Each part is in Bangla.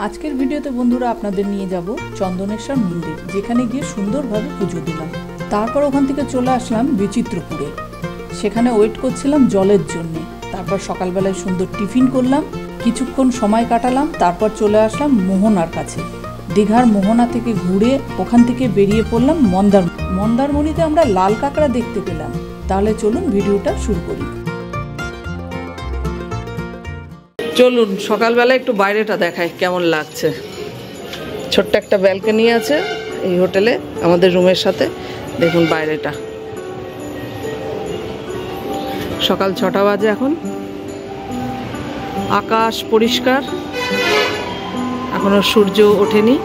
আজকের ভিডিওতে বন্ধুরা আপনাদের নিয়ে যাব চন্দনেশ্বর মন্দির, যেখানে গিয়ে সুন্দরভাবে পুজো দিলাম। তারপর ওখান থেকে চলে আসলাম বিচিত্রপুরে, সেখানে ওয়েট করছিলাম জলের জন্য। তারপর সকালবেলায় সুন্দর টিফিন করলাম, কিছুক্ষণ সময় কাটালাম, তারপর চলে আসলাম মোহনার কাছে। দীঘার মোহনা থেকে ঘুরে ওখান থেকে বেরিয়ে পড়লাম মন্দারমণিতে আমরা লাল কাঁকড়া দেখতে পেলাম। তাহলে চলুন ভিডিওটা শুরু করি। চলুন সকালবেলা একটু বাইরেটা দেখাই কেমন লাগছে। ছোট্ট একটা ব্যালকনি আছে এই হোটেলে আমাদের রুমের সাথে। দেখুন বাইরেটা, সকাল 6টা বাজে এখন। আকাশ পরিষ্কার, এখনো সূর্য ওঠেনি,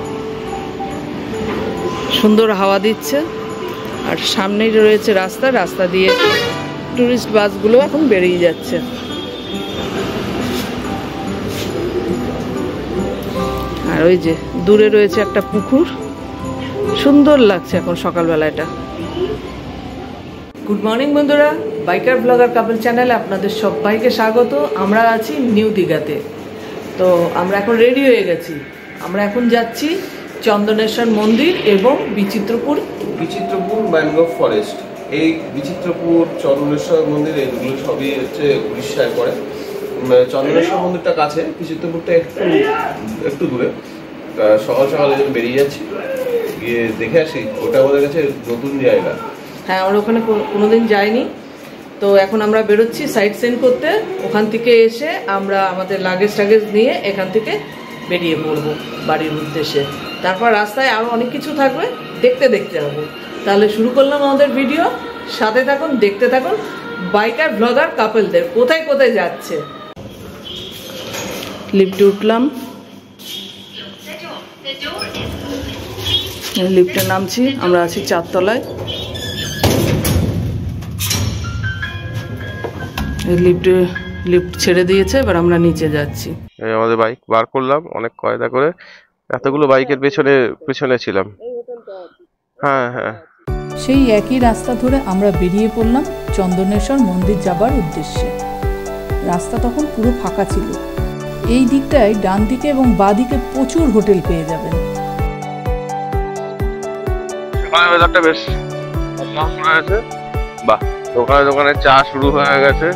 সুন্দর হাওয়া দিচ্ছে। আর সামনেই রয়েছে রাস্তা দিয়ে টুরিস্ট বাসগুলো এখন বেরিয়ে যাচ্ছে। আর ওই যে দূরে রয়েছে একটা পুকুর, সুন্দর লাগছে এখন সকালবেলাটা। গুড মর্নিং বন্ধুরা, বাইকার ব্লগার কাপল চ্যানেলে আপনাদের সবাইকে স্বাগত। আমরা আছি নিউ দীঘাতে। তো আমরা এখন রেডি হয়ে গেছি। আমরা এখন যাচ্ছি চন্দনেশ্বর মন্দির এবং বিচিত্রপুর ম্যানগ্রোভ ফরেস্ট। এই বিচিত্রপুর, চন্দনেশ্বর মন্দির এগুলো সবই হচ্ছে উড়িষ্যায় পড়ে। চন্দনেশ্বর মন্দিরটা কাছে, বিচিত্রপুরটা একটু দূরে। সকাল সকালে বেরিয়ে যাচ্ছি, গিয়ে দেখে আসি। ওটা আমাদের কাছে নতুন জায়গা। হ্যাঁ, আমরা ওখানে কোনোদিন যাইনি। তো এখন আমরা বেরোচ্ছি সাইট সিন করতে। ওখান থেকে এসে আমরা আমাদের লাগেজ নিয়ে এখান থেকে বেরিয়ে পড়বো বাড়ির উদ্দেশ্যে। তারপর রাস্তায় আরও অনেক কিছু থাকবে, দেখতে হবে। তাহলে শুরু করলাম আমাদের ভিডিও। সাথে থাকুন, দেখতে থাকুন বাইকার ব্লগার কাপলদের কোথায় যাচ্ছে। লিফটে উঠলাম, লিফটে নামছি। আমরা আছি 4 তলায়। লিফট ছেড়ে দিয়েছে, এবার আমরা নিচে যাচ্ছি। আমাদের বাইক বার করলাম অনেক কয়দা করে, এতগুলো বাইকের পেছনে ছিলাম। হ্যাঁ, সেই একই রাস্তা ধরে আমরা বেরিয়ে পড়লাম চন্দনেশ্বর মন্দির যাবার উদ্দেশ্যে। রাস্তা তখন পুরো ফাঁকা ছিল। এই দিকটায় ডান দিকে এবং বাঁ দিকে প্রচুর হোটেল পেয়ে যাবেন। ওয়েদারটা বেশ হয়েছে, বাহ। দোকানে চা শুরু হয়ে গেছে।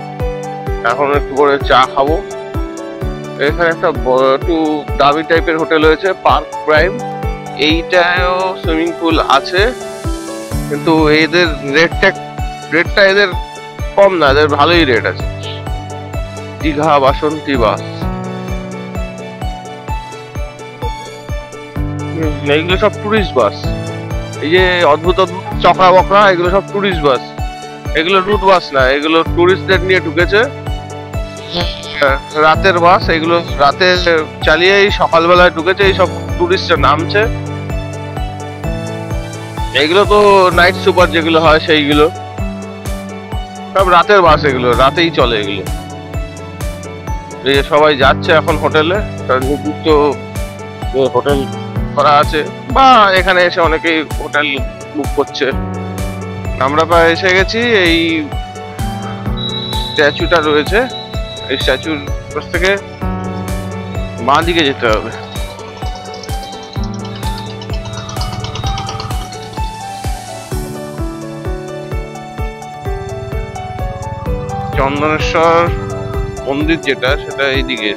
এখন একটু করে চা খাবো। এখানে একটা একটু দামি টাইপের হোটেল হয়েছে, পার্ক প্রাইম। এইটাও সুইমিং পুল আছে, কিন্তু এদের রেটটা এদের কম না, এদের ভালোই রেট আছে। দীঘা বাসন্তী বাস, এইগুলো সব টুরিস্ট বাস। এই যে অদ্ভুত চকরা বকরা, এগুলো সব টুরিস্ট বাস। এগুলো রুট বাস না, এগুলো টুরিস্টদের নিয়ে ঢুকেছে। রাতের বাস, এগুলো রাতে চালিয়ে সকালবেলায় ঢুকেছে। এই সব টুরিস্টরা নামছে। এগুলো তো নাইট সুপার যেগুলো হয়, সেইগুলো সব রাতের বাস। এগুলো রাতেই চলে। এগুলো এই যে সবাই যাচ্ছে এখন হোটেলে, নির্দিষ্ট হোটেল করা আছে, বা এখানে এসে অনেকেই হোটেল বুক করছে। আমরা প্রায় এসে গেছি। এই স্ট্যাচুটা রয়েছে, এই স্ট্যাচুর কাছ থেকে বাঁ দিকে যেতে হবে। চন্দনেশ্বর মন্দির যেটা, সেটা এইদিকে।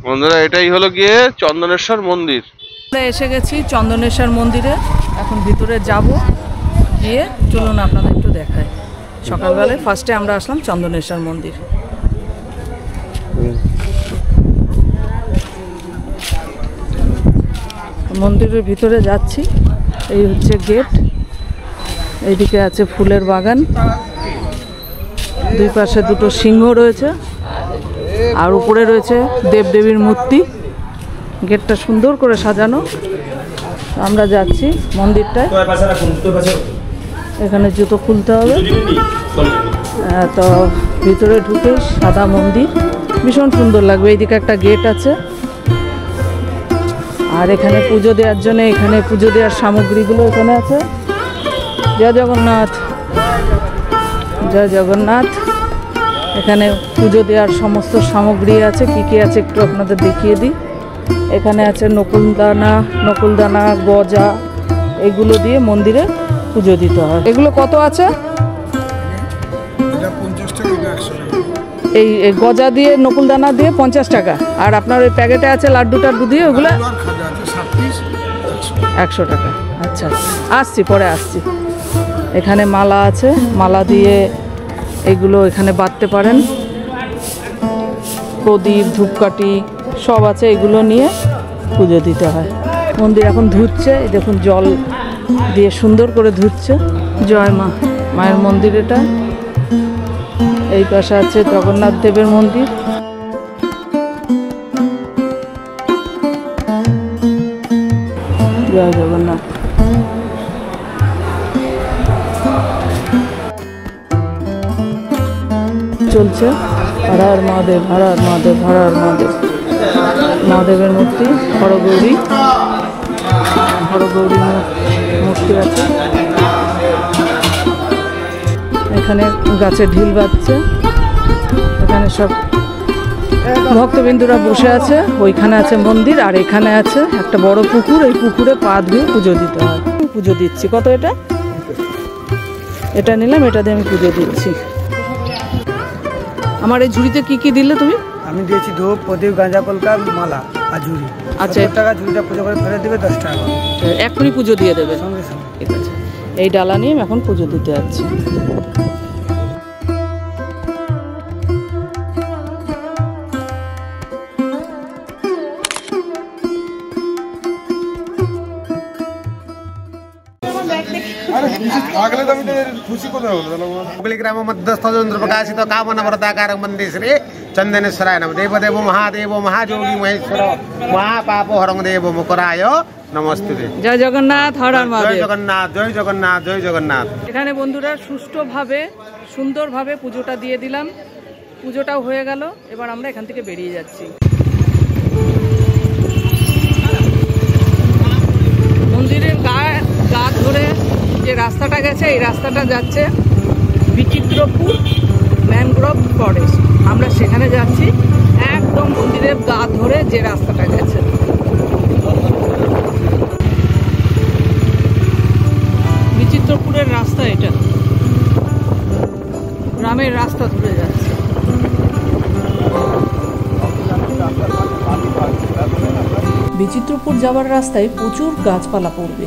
বন্ধুরা, এটাই হলো গিয়ে চন্দনেশ্বর মন্দির। আমরা এসে গেছি চন্দনেশ্বর মন্দিরে, এখন ভিতরে যাব। গিয়ে চলুন আপনাদের একটু দেখাই। সকালবেলায় ফার্স্টে আমরা আসলাম চন্দনেশ্বর মন্দির। মন্দিরের ভিতরে যাচ্ছি। এই হচ্ছে গেট। এইদিকে আছে ফুলের বাগান, দুই পাশে দুটো সিংহ রয়েছে, আর উপরে রয়েছে দেবদেবীর মূর্তি। গেটটা সুন্দর করে সাজানো। আমরা যাচ্ছি মন্দিরটায়। এখানে জুতো খুলতে হবে। তো ভিতরে ঢুকে সাদা মন্দির, ভীষণ সুন্দর লাগবে। এইদিকে একটা গেট আছে, আর এখানে পুজো দেওয়ার জন্য এখানে পুজো দেওয়ার সামগ্রীগুলো এখানে আছে। জয় জগন্নাথ, জয় জগন্নাথ। এখানে পুজো দেওয়ার সমস্ত সামগ্রী আছে, কি কি আছে একটু আপনাদের দেখিয়ে দিই। এখানে আছে নকুলদানা, গজা, এগুলো দিয়ে মন্দিরে পুজো দিতে হয়। এগুলো কত আছে? এই গজা দিয়ে নকুলদানা দিয়ে 50 টাকা, আর আপনার ওই প্যাকেটে আছে লাড্ডু টাড্ডু দিয়ে ওগুলো 100 টাকা। আচ্ছা, আসছি, পরে আসছি। এখানে মালা আছে, মালা দিয়ে এগুলো এখানে বাঁধতে পারেন। প্রদীপ, ধূপকাঠি সব আছে, এগুলো নিয়ে পুজো দিতে হয়। মন্দির এখন ধুচ্ছে, এই দেখুন জল দিয়ে সুন্দর করে ধুচ্ছে। জয় মা, মায়ের মন্দির এটা। এই পাশে আছে জগন্নাথ দেবের মন্দির। জয় জগন্নাথ। চলছে হর হর মহাদেব, হর হর মহাদেব, হর হর মহাদেব। মহাদেবের মূর্তি, হরগৌরী মূর্তি আছে। এখানে গাছে ঢিল বাজছে, এখানে সব ভক্তবিন্দুরা বসে আছে। ওইখানে আছে মন্দির, আর এখানে আছে একটা বড় পুকুর। এই পুকুরে পা ধুয়ে পুজো দিতে হয়। পুজো দিচ্ছি। কত এটা? এটা নিলাম, এটা দিয়ে আমি পুজো দিচ্ছি। আমার এই ঝুড়িতে কি কি দিলে তুমি? আমি দিয়েছি ধূপ, প্রদীপ, গাঁজা, কলকা, মালা আর ঝুড়ি। আচ্ছা, 70 টাকা ঝুড়িটা পুজো করে ফেলে দেবে, 10 টাকা এখনই পুজো দিয়ে দেবে সঙ্গে সঙ্গে। ঠিক আছে, এই ডালা নিয়ে এখন পুজো দিতে যাচ্ছি। ग्राम मध्यस्थ प्रकाशित कामनवर्ताकार मंदिर श्री चंदनेश्वराय नमः। देवदेव महादेव महाजोगी महेश्वर महापाप हरं देव मुकराय नमस्ते। জয় জগন্নাথ, হর হর जय মহাদেব। जगन्नाथ, जय जगन्नाथ, जय जगन्नाथ। এখানে বন্ধুরা সুষ্ঠুভাবে সুন্দরভাবে পুজোটা দিয়ে দিলাম। পুজোটাও হয়ে গেল, এবার আমরা এখান থেকে বেরিয়ে যাচ্ছি। মন্দিরের গা ধরে যে রাস্তাটা গেছে, এই রাস্তাটা যাচ্ছে বিচিত্রপুর ম্যানগ্রোভ ফরেস্ট। আমরা সেখানে যাচ্ছি, একদম মন্দিরের গা ধরে যে রাস্তাটা গেছে। বিচিত্রপুরের রাস্তা এটা, গ্রামের রাস্তা ধরে যাচ্ছে। বিচিত্রপুর যাওয়ার রাস্তায় প্রচুর গাছপালা পড়বে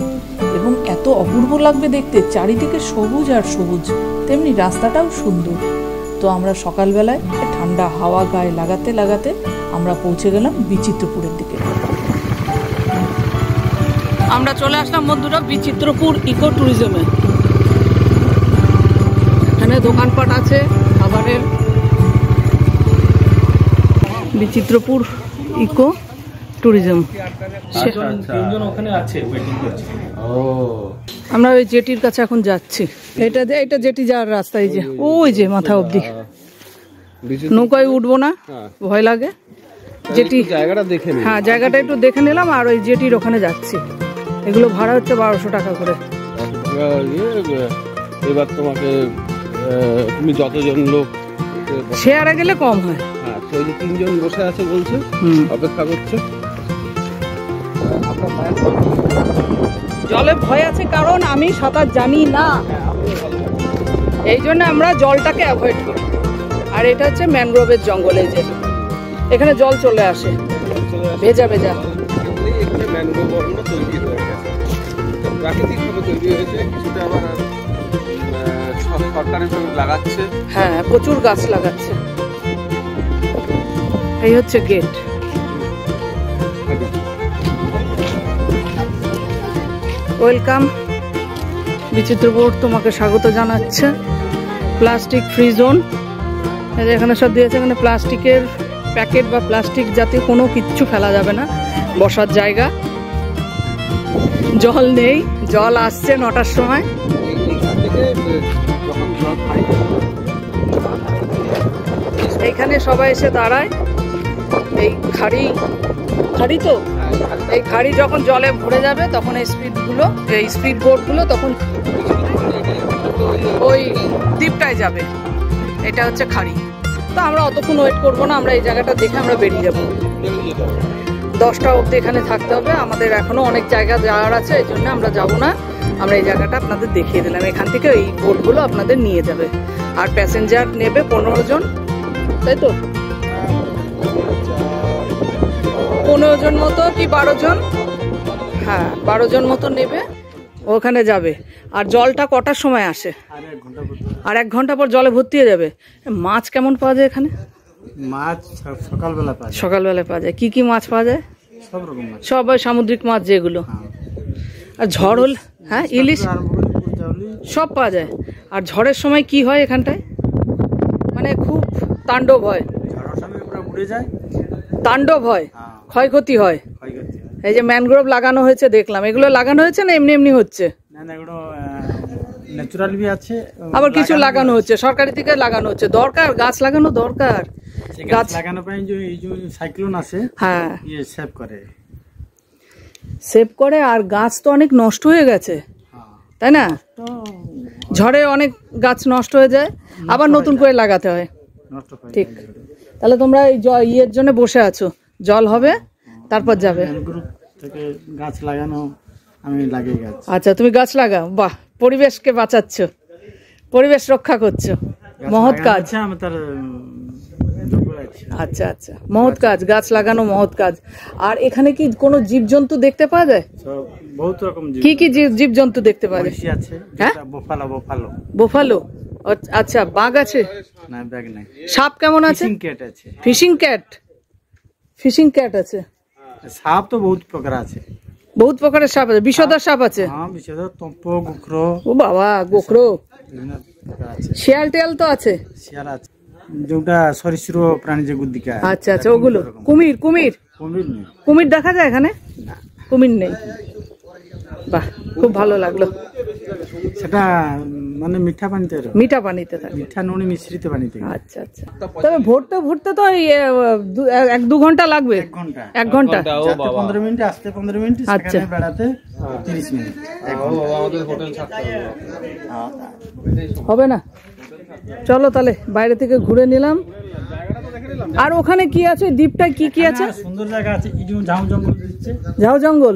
এবং এত অপূর্ব লাগবে দেখতে, চারিদিকে সবুজ আর সবুজ, তেমনি রাস্তাটাও সুন্দর। তো আমরা সকালবেলায় ঠান্ডা হাওয়া গায়ে লাগাতে লাগাতে আমরা পৌঁছে গেলাম বিচিত্রপুরের দিকে। আমরা চলে আসলাম বন্ধুরা বিচিত্রপুর ইকো ট্যুরিজমে। এখানে দোকানপাট আছে খাবারের। Bichitrapur eco tourism. আমরা ওই জেটির কাছে এখন যাচ্ছি। এটা জেটি যাওয়ার রাস্তা, এই যে ওই যে মাথা অবধি। নৌকায় উঠবো না, ভয় লাগে। জেটি জায়গাটা দেখে, হ্যাঁ জায়গাটা একটু দেখে নিলাম, আর ওই জেটির ওখানে যাচ্ছি। এগুলো ভাড়া হচ্ছে 1200 টাকা করে। এবার তোমাকে তুমি যতজন লোক শেয়ারে গেলে কম হয়। হ্যাঁ, ওই যে 3 জন বসে আছে বলছে, অপেক্ষা করছে। জলে ভয় আছে কারণ আমি সাঁতার জানি না, এই জন্য আমরা জলটাকে অ্যাভয়েড করি। আর এটা হচ্ছে ম্যানগ্রোভের জঙ্গল, এই যে এখানে জল চলে আসে ভেজা ভেজা। এখানে ম্যানগ্রোভ অরণ্য তৈরি হয়ে গেছে, প্রাকৃতিকভাবে তৈরি হয়েছে। কিছুটা আবার সরকারিভাবে লাগাচ্ছে। হ্যাঁ, প্রচুর গাছ লাগাচ্ছে। এই হচ্ছে গেট। ওয়েলকাম বিচিত্রপুর, তোমাকে স্বাগত জানাচ্ছে। প্লাস্টিক ফ্রি জোন, এখানে সব দিয়েছে। এখানে প্লাস্টিকের প্যাকেট বা প্লাস্টিক জাতীয় কোনো কিচ্ছু ফেলা যাবে না। বসার জায়গা, জল নেই, জল আসছে 9টার সময়। এইখানে সবাই এসে দাঁড়ায়। এই খাড়ি তো এই খাড়ি যখন জলে ভরে যাবে তখন এই স্পিড বোটগুলো তখন ওই দ্বীপটায় যাবে। এটা হচ্ছে খাড়ি। তো আমরা অতক্ষণ ওয়েট করবো না, আমরা এই জায়গাটা দেখে আমরা বেরিয়ে যাবো। 10টা অবধি এখানে থাকতে হবে। আমাদের এখনো অনেক জায়গা যাওয়ার আছে, এই জন্য আমরা যাবো না। আমরা এই জায়গাটা আপনাদের দেখিয়ে দিলাম। এখান থেকে এই বোটগুলো আপনাদের নিয়ে যাবে। আর প্যাসেঞ্জার নেবে 15 জন, তাই তো? 15 জন মতো কি 12 জন? হ্যাঁ, 12 জন মতো নেবে, ওখানে যাবে। আর জলটা কটার সময় আসে? আর 1 ঘন্টা পর জলে ভর্তি হয়ে যাবে। মাছ কেমন পাওয়া যায় এখানে? মাছ সকালবেলা পাওয়া যায়। সকালবেলা পাওয়া যায়। কি কি মাছ পাওয়া যায়? সব রকম মাছ, সব সামুদ্রিক মাছ যেগুলো। আর ঝড় হল, হ্যাঁ, ইলিশ সব পাওয়া যায়। আর ঝড়ের সময় কি হয় এখানটায়? মানে খুব তাণ্ডব হয়। উড়ে যায়, তাণ্ডব হয়, ক্ষয়ক্ষতি হয়। এই যে ম্যানগ্রোভ লাগানো হয়েছে দেখলাম, এগুলো লাগানো হয়েছে না এমনি এমনি হচ্ছে? না না, এগুলো ন্যাচারাল বি আছে, আবার কিছু লাগানো হচ্ছে, সরকারি থেকে লাগানো হচ্ছে। দরকার, গাছ লাগানো দরকার। গাছ লাগানো পাই যে এই যে সাইক্লোন আছে, হ্যাঁ, সেভ করে। আর গাছ তো অনেক নষ্ট হয়ে গেছে, তাই না? ঝড়ে অনেক গাছ নষ্ট হয়ে যায়, আবার নতুন করে লাগাতে হয়। ঠিক। তাহলে তোমরা এই ইয়ের জন্য বসে আছো, জল হবে তারপর যাবে। থেকে গাছ লাগানো, আমি লাগিয়ে গাছ। আচ্ছা, তুমি গাছ লাগাও। বাহ, পরিবেশকে বাঁচাচ্ছ, পরিবেশ রক্ষা করছো, মহৎ কাজ। আমি তার আচ্ছা আচ্ছা, মহৎ কাজ, গাছ লাগানো মহৎ কাজ। আর এখানে কি কোনো জীবজন্তু দেখতে পাওয়া যায়? বহুত রকম। কি কি জীবজন্তু দেখতে পাওয়া যায়? হ্যাঁ, বোফালো। আচ্ছা, বাঘ আছে? না, বাঘ নাই। সাপ কেমন আছে? আছে। ফিশিং ক্যাট আছে। সাপ তো বহুত প্রকার আছে, বহুত প্রকারের সাপ আছে। বিষধর সাপ আছে? হ্যাঁ, বিষধর, তম্প, গোখরো। ও বাবা, গোখরো। শিয়াল টিয়াল তো আছে? শিয়াল আছে, যেটা সরীসৃপ প্রাণী যে গুদ্দিকা। আচ্ছা আচ্ছা, ওগুলো। কুমির দেখা যায় এখানে? কুমির নেই। বাহ, খুব ভালো লাগলো। সেটা মানে মিঠা পানিতে থাকে, মিঠা নুনি মিশ্রিত পানিতে। আচ্ছা আচ্ছা। তবে ভরতে তো 1-2 ঘন্টা লাগবে। 1 ঘন্টা 15 মিনিট, আসতে 15 মিনিট, আচ্ছা, বেড়াতে 30 মিনিট। হবে না? চলো তাহলে বাইরে থেকে ঘুরে নিলাম। আর ওখানে কি আছে? দ্বীপটা কি কি আছে? সুন্দর জায়গা আছে, ঝাউ জঙ্গল দিচ্ছে, ঝাউ জঙ্গল।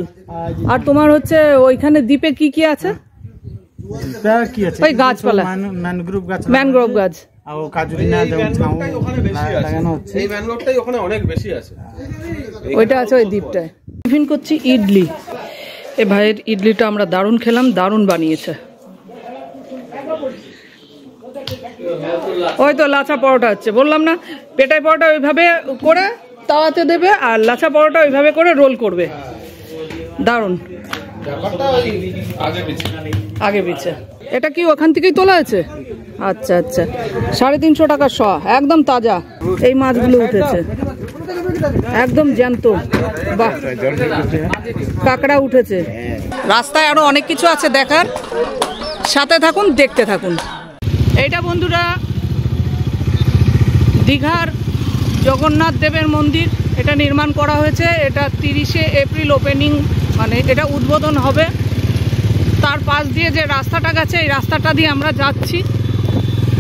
আর তোমার হচ্ছে ওইখানে দ্বীপে কি কি আছে? কি আছে? ওই গাছপালা, ম্যানগ্রোভ গাছ। আর কাজুরিনা যেমন ঝাউ লাগানো হচ্ছে, এই ম্যানগ্রোভটাই ওখানে অনেক বেশি আছে। ওইটা আছে ওই দ্বীপটায়। টিফিন করছি ইডলি। এ ভাইয়ের ইডলিটা আমরা দারুণ খেলাম, দারুণ বানিয়েছে। ওই তো লাচা পরোটা হচ্ছে, বললাম না? পেটাই পরোটা ওইভাবে করে তাওয়াতে দেবে, আর লাচা পরোটা ওইভাবে করে রোল করবে। দারুণ। আগে পিছে। এটা কি ওখান থেকেই তোলা আছে? আচ্ছা আচ্ছা। 350 টাকা শ, একদম তাজা। এই মাছগুলো উঠেছে একদম জ্যান্ত। বাহ, কাঁকড়া উঠেছে। রাস্তায় আরো অনেক কিছু আছে দেখার, সাথে থাকুন, দেখতে থাকুন। এইটা বন্ধুরা দীঘার জগন্নাথ দেবের মন্দির। এটা নির্মাণ করা হয়েছে। এটা 30শে এপ্রিল ওপেনিং, মানে এটা উদ্বোধন হবে। তার পাশ দিয়ে যে রাস্তাটা গেছে, এই রাস্তাটা দিয়ে আমরা যাচ্ছি।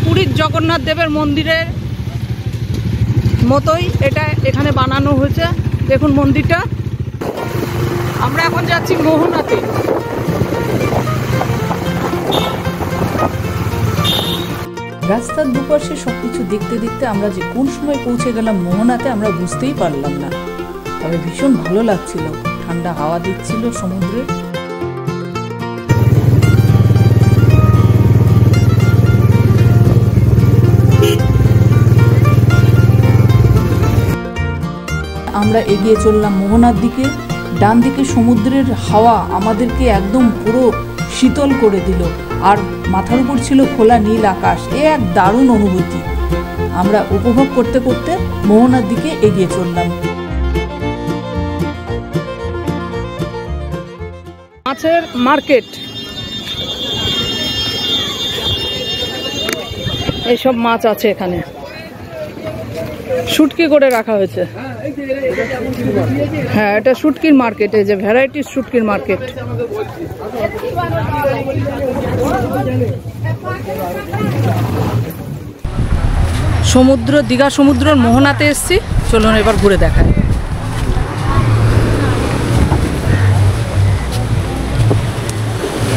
পুরীর জগন্নাথ দেবের মন্দিরের মতোই এটা এখানে বানানো হয়েছে। দেখুন মন্দিরটা। আমরা এখন যাচ্ছি মোহনাতে। রাস্তার দুপাশে সবকিছু দেখতে দেখতে আমরা যে কোন সময় পৌঁছে গেলাম মোহনাতে আমরা বুঝতেই পারলাম না। তবে ভীষণ ভালো লাগছিল, ঠান্ডা হাওয়া দিচ্ছিল সমুদ্রে। আমরা এগিয়ে চললাম মোহনার দিকে। ডান দিকে সমুদ্রের হাওয়া আমাদেরকে একদম পুরো শীতল করে দিল, আর মাথার উপর ছিল খোলা নীল আকাশ। এ এক দারুণ অনুভূতি আমরা উপভোগ করতে করতে মোহনার দিকে এগিয়ে চললাম। মাছের মার্কেট, এইসব মাছ আছে এখানে, শুটকি করে রাখা হয়েছে। হ্যাঁ, এটা শুটকির মার্কেট, এই যে ভ্যারাইটিস শুটকির মার্কেট। সমুদ্র, দীঘা সমুদ্রের মোহনাতে এসছি, চলুন এবার ঘুরে দেখায়।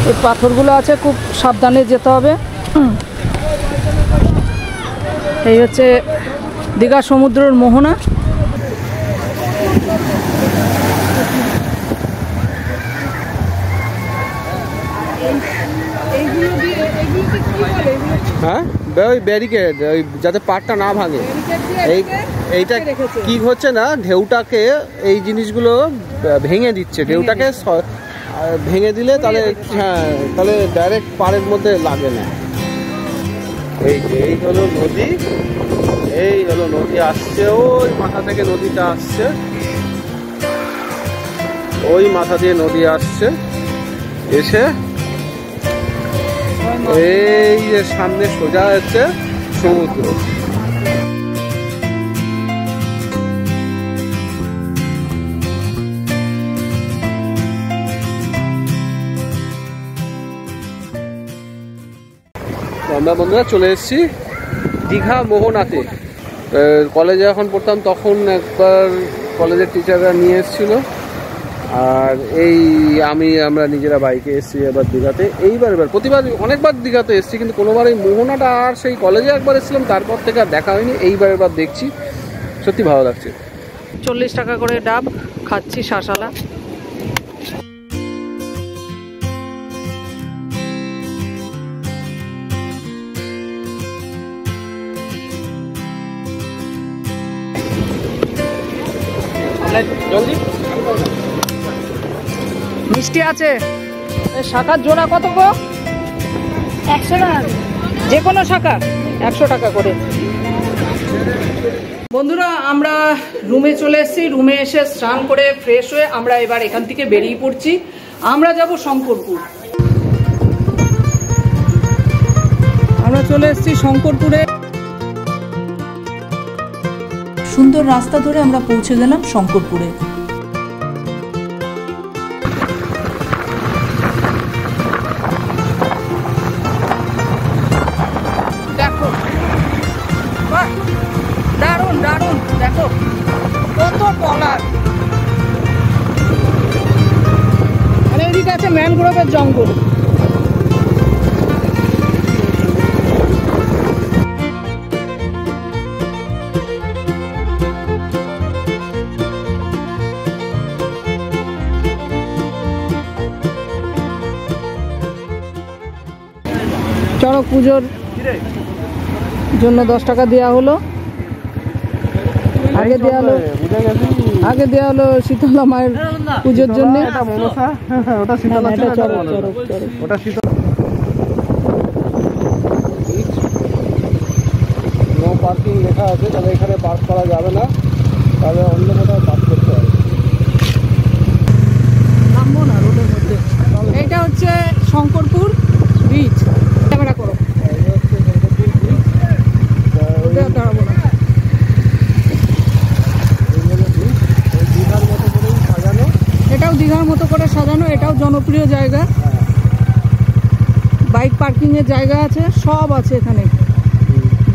এই পাথরগুলো আছে, খুব সাবধানে যেতে হবে। এই হচ্ছে দীঘা সমুদ্রের মোহনা। হ্যাঁ, ওই ব্যারিকেড, ওই যাতে পাড়টা না ভাঙে। এইটা কি হচ্ছে না, ঢেউটাকে এই জিনিসগুলো ভেঙে দিচ্ছে। ঢেউটাকে ভেঙে দিলে তাহলে, হ্যাঁ, তাহলে ডাইরেক্ট পাড়ের মধ্যে লাগে না। এই হলো নদী, এই হলো নদী আসছে, ওই মাথা থেকে নদীটা আসছে, ওই মাথা দিয়ে নদী আসছে, এসে এই যে সামনে সোজা হচ্ছে সমুদ্র। আমরা বন্ধুরা চলে এসেছি দীঘা মোহনাতে। কলেজে যখন পড়তাম তখন একবার কলেজের টিচাররা নিয়ে এসেছিল, আর আমরা নিজেরা বাইকে এসেছি এবার দীঘাতে। প্রতিবার অনেকবার দীঘাতে এসেছি, কিন্তু কোনোবার এই মোহনাটা, আর সেই কলেজে একবার এসেছিলাম, তারপর থেকে আর দেখা হয়নি। এবার দেখছি, সত্যি ভালো লাগছে। 40 টাকা করে ডাব খাচ্ছি, শাঁসালা। মিষ্টি আছে। শাখার জোড়া কত গো? 100 টাকা। যে কোনো শাখা 100 টাকা করে। বন্ধুরা, আমরা রুমে চলে এসেছি। রুমে এসে স্নান করে ফ্রেশ হয়ে আমরা এবার এখান থেকে বেরিয়ে পড়ছি। আমরা যাব শঙ্করপুর। আমরা চলে এসেছি শঙ্করপুরে। সুন্দর রাস্তা ধরে আমরা পৌঁছে গেলাম শঙ্করপুরে। দেখো, দারুণ দারুণ, দেখো কত টলার। আর এদিকে আছে ম্যানগ্রোভের জঙ্গল। চড়ক পুজোর জন্য 10 টাকা দেওয়া হলো। আগে দেওয়া হলো শীতলা মায়ের পুজোর জন্য। নো পার্কিং লেখা আছে, তাহলে এখানে পার্ক করা যাবে না, তাহলে অন্য কোথাও পার্ক করতে হবে। নামবো না রোডের মধ্যে। এইটা হচ্ছে শঙ্করপুর বিচ। ক্যামেরা করো, দাঁড়াবো না। এটাও দীঘার মতো করে সাজানো, এটাও জনপ্রিয় জায়গা। বাইক পার্কিং এর জায়গা আছে, সব আছে এখানে।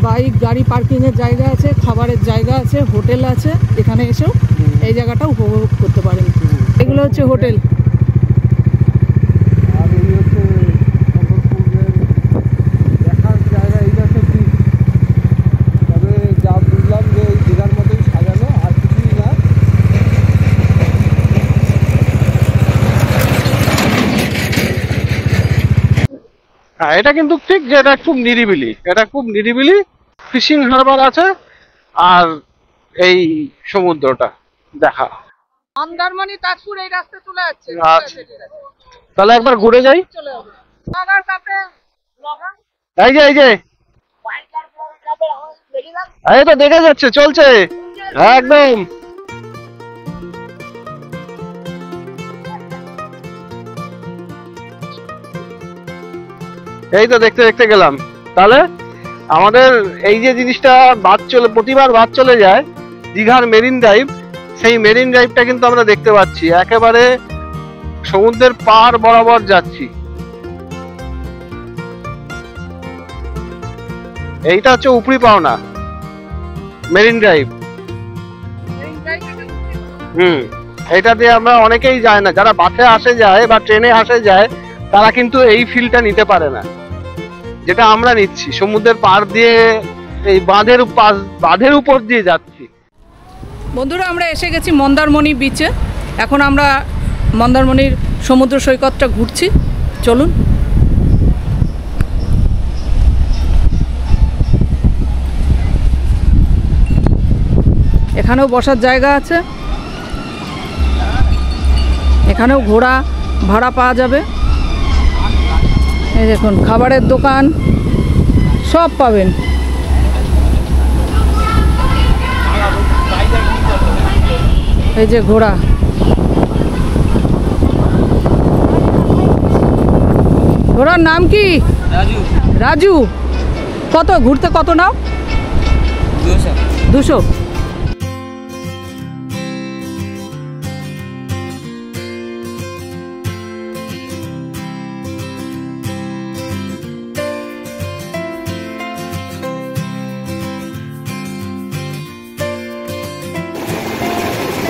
বাইক গাড়ি পার্কিং এর জায়গা আছে, খাবারের জায়গা আছে, হোটেল আছে। এখানে এসেও এই জায়গাটা উপভোগ করতে পারেন। এগুলো হচ্ছে হোটেল। হ্যাঁ, এটা কিন্তু ঠিক যে এটা খুব নিরিবিলি, ফিশিং হারবার আছে, আর এই সমুদ্রটা দেখা। মন্দারমণি, তাজপুর এই রাস্তা চলে যাচ্ছে। তাহলে একবার ঘুরে যাই। এই যে এই তো দেখা যাচ্ছে, চলছে একদম। এই তো দেখতে দেখতে গেলাম। তাহলে আমাদের এই যে জিনিসটা প্রতিবার বাদ চলে যায় দীঘার মেরিন ড্রাইভ, সেই মেরিন ড্রাইভটা কিন্তু আমরা দেখতে পাচ্ছি, একেবারে সমুদ্রের পাড় বরাবর যাচ্ছি। এইটা হচ্ছে উপরি পাওনা মেরিন ড্রাইভ। এটা দিয়ে আমরা অনেকেই যায় না, যারা বাসে আসে যায় বা ট্রেনে আসে যায় তারা কিন্তু এই ফিলটা নিতে পারে না, যেটা আমরা নিচ্ছি। সমুদ্রের পাড় দিয়ে এই বাঁধের উপর দিয়ে যাচ্ছি। বন্ধুরা, আমরা এসে গেছি মন্দারমণি বিচে। এখন আমরা মন্দারমণির সমুদ্র সৈকতটা ঘুরছি, চলুন। এখানেও বসার জায়গা আছে, এখানেও ঘোড়া ভাড়া পাওয়া যাবে। এই দেখুন, খাবারের দোকান সব পাবেন। এই যে ঘোড়া, ঘোড়ার নাম কি? রাজু। রাজু, কত ঘুরতে কত নাও? 200।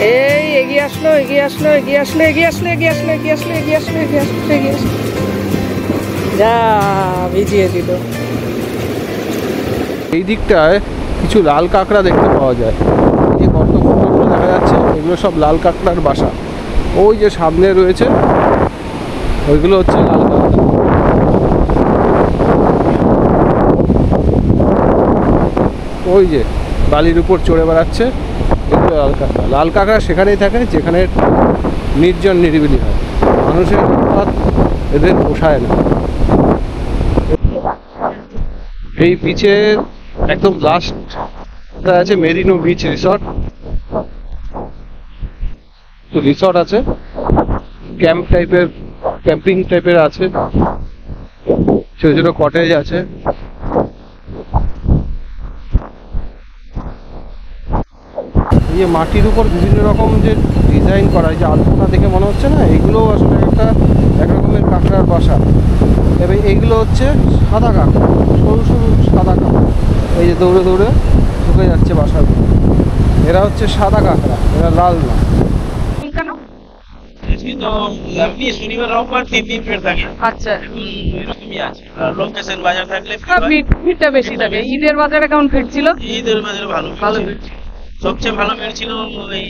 এই এগিয়ে আসলো, এগিয়ে আসলো, এগিয়ে আসলো, এগিয়ে আসলো, এগিয়ে আসলো, এগিয়ে আসলো, এগিয়ে আসলো, এগিয়ে আসলো, এগিয়ে আসলো, যা ভিজিয়ে দিল। এই দিকটায় কিছু লাল কাঁকড়া দেখতে পাওয়া যায়, এই যে গর্তগুলো দেখা যাচ্ছে, এগুলো সব লাল কাঁকড়ার বাসা। ওই যে সামনে রয়েছে ওইগুলো হচ্ছে লাল কাঁকড়া। ওই যে বালির উপর চড়ে বেড়াচ্ছে, এগুলো লাল কাঁকড়া। লাল কাঁকড়া সেখানেই থাকে যেখানে নির্জন নিরিবিলি হয়, মানুষের এদের পোষায় না। এই বিচের একদম লাস্ট আছে মেরিনো বিচ রিসর্ট। তো রিসর্ট আছে, ক্যাম্পিং টাইপের আছে, ছোট ছোট কটেজ আছে। এই যে মাটির উপর বিভিন্ন রকম যে ডিজাইন করা, এই যে আলপনা দেখে মনে হচ্ছে না, এগুলো আসলে এক রকমের কাঁকড়ার বাসা। এবার এইগুলো হচ্ছে সাদা কাঁকড়া, সরু সরু সাদা কাঁকড়া। এই যে দৌড়ে দৌড়ে ঢুকে যাচ্ছে বাসাগুলো। এরা হচ্ছে সাদা কাঁকড়া, এরা লাল না। শনিবার রোববার 3 দিন ফের থাকে। আচ্ছা, এরকমই আছে। আর লোকেশন বাজার থাকলে ভিড়টা বেশি থাকে। ঈদের বাজারে কেমন ভিড় ছিল? ঈদের বাজারে ভালো ভালো ভিড় ছিল। সবচেয়ে ভালো ভিড় ছিল এই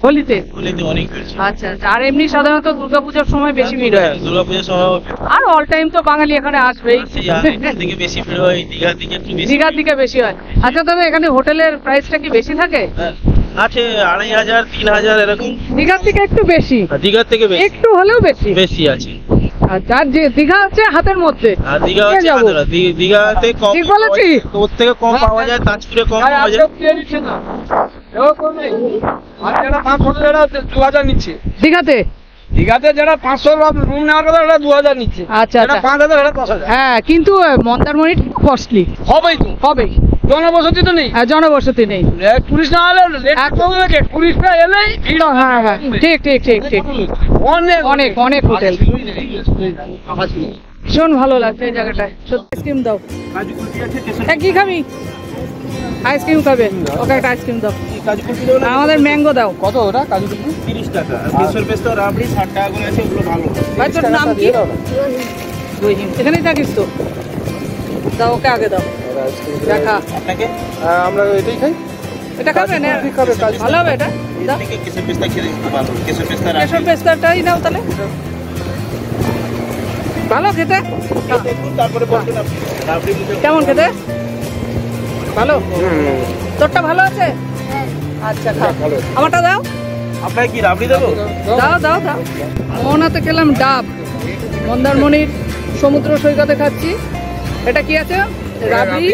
হোলিতে। হোলিতে অনেক ভিড় ছিল। আচ্ছা, আর এমনি সাধারণত দুর্গাপূজার সময় বেশি ভিড় হয়। দুর্গাপূজার সময় আর অল টাইম তো বাঙালি এখানে আসবেই। এখান থেকে বেশি ভিড় হয়, দীঘার দিকে একটু বেশি। দীঘার দিকে বেশি হয়। আচ্ছা, তবে এখানে হোটেলের প্রাইসটা কি বেশি থাকে? আছে 2500 3000 এরকম। দীঘার থেকে একটু বেশি, দীঘার থেকে বেশি, একটু হলেও বেশি বেশি আছে। আচ্ছা, আর যে দীঘা হচ্ছে হাতের মধ্যে, আর দীঘা হচ্ছে যাবো। দীঘাতে কম, ঠিক বলেছি? ওর থেকে কম পাওয়া যায়, তাজপুরে কম পাওয়া যায়। দীঘাতে দীঘাতে যারা 500 রুম নেওয়ার কথা ওরা 2000 নিচ্ছে। আচ্ছা আচ্ছা, 5000 ওরা 10,000। হ্যাঁ, কিন্তু মন্দারমণি কস্টলি হবেই তো, হবেই। জনবসতি তো নেই, আর জনবসতি নেই। টুরিস্ট না হলে টুরিস্টরা এলেই ভিড় হয়। হ্যাঁ হ্যাঁ, ঠিক ঠিক ঠিক ঠিক। অনেক অনেক অনেক হোটেল। ভীষণ ভালো লাগছে এই জায়গাটায়। সত্যি আইসক্রিম দাও। কি খাবি? আইসক্রিম খাবে? ওকে একটা আইসক্রিম দাও। আমাদের ম্যাঙ্গো দাও। কত ওটা কাজু কুচি? 30 টাকা। আর 200 পেস্তা রাবড়ি 60 টাকা করে আছে, ওগুলো ভালো। ভাই, তোর নাম কি? রহিম। এখানেই থাকিস তো? দাও, ওকে আগে দাও। দেখা আপনাকে আমরা এটাই খাই। এটা খাবে না? খাবে কাজু। ভালো হবে এটা। দাও, থেকে কেশর পেস্তা খেলে একটু ভালো। কেশর পেস্তা কেশর পেস্তাটাই নাও তাহলে। ভালো খেতে? দেখুন, তারপরে বলবেন আপনি। রাবড়ি কেমন খেতে? ভালো? তোরটা ভালো আছে? আচ্ছা, খা। আমারটা দাও। আপনাকে কি রাবড়ি দেবো? দাও দাও দাও। মোহনাতে খেলাম ডাব, মন্দারমণির সমুদ্র সৈকতে খাচ্ছি। এটা কি আছে? রাবড়ি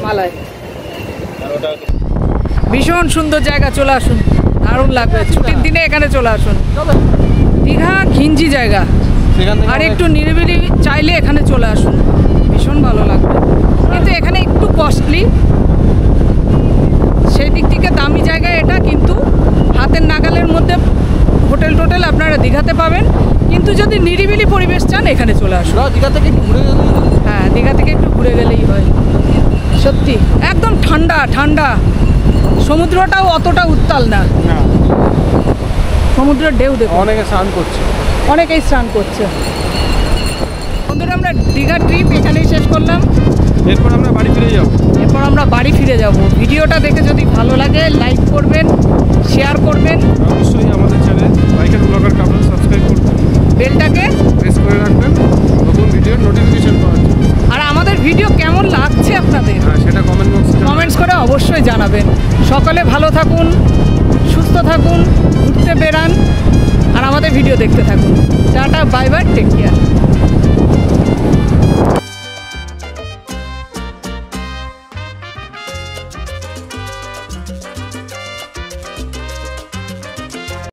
মালাই। ভীষণ সুন্দর জায়গা, চলে আসুন, দারুণ লাগবে। ছুটির দিনে এখানে চলে আসুন। দীঘা ঘিঞ্জি জায়গা, আর একটু নিরিবিলি চাইলে এখানে চলে আসুন, ভীষণ ভালো লাগবে। কিন্তু এখানে কস্টলি, সেই দিক থেকে দামি জায়গায় এটা, কিন্তু হাতের নাগালের মধ্যে হোটেল টোটেল আপনারা দীঘাতে পাবেন। কিন্তু যদি নিরিবিলি পরিবেশ চান এখানে চলে আসুন। দীঘা থেকে একটু ঘুরে গেলেই হয়। হ্যাঁ, দীঘা থেকে একটু ঘুরে গেলেই হয়। সত্যি একদম ঠান্ডা ঠান্ডা, সমুদ্রটাও অতটা উত্তাল না, সমুদ্রের ঢেউ দেখো, অনেকে স্নান করছে, অনেকেই স্নান করছে। বন্ধুরা, আমরা দীঘার ট্রিপ এখানেই শেষ করলাম। এরপর আমরা বাড়ি ফিরে যাবো। এরপর আমরা বাড়ি ফিরে যাব। ভিডিওটা দেখে যদি ভালো লাগে লাইক করবেন, শেয়ার করবেন, অবশ্যই আমাদের চ্যানেল বাইকার ব্লগার কাপল সাবস্ক্রাইব করবেন, বেলটাকে প্রেস করে রাখবেন নতুন ভিডিওর নোটিফিকেশন পাওয়ার জন্য। আর আমাদের ভিডিও কেমন লাগছে আপনাদের হ্যাঁ, সেটা কমেন্টস করে অবশ্যই জানাবেন। সকলে ভালো থাকুন, সুস্থ থাকুন, ঘুরতে বেরান আর আমাদের ভিডিও দেখতে থাকুন। Tata, bye bye, take care.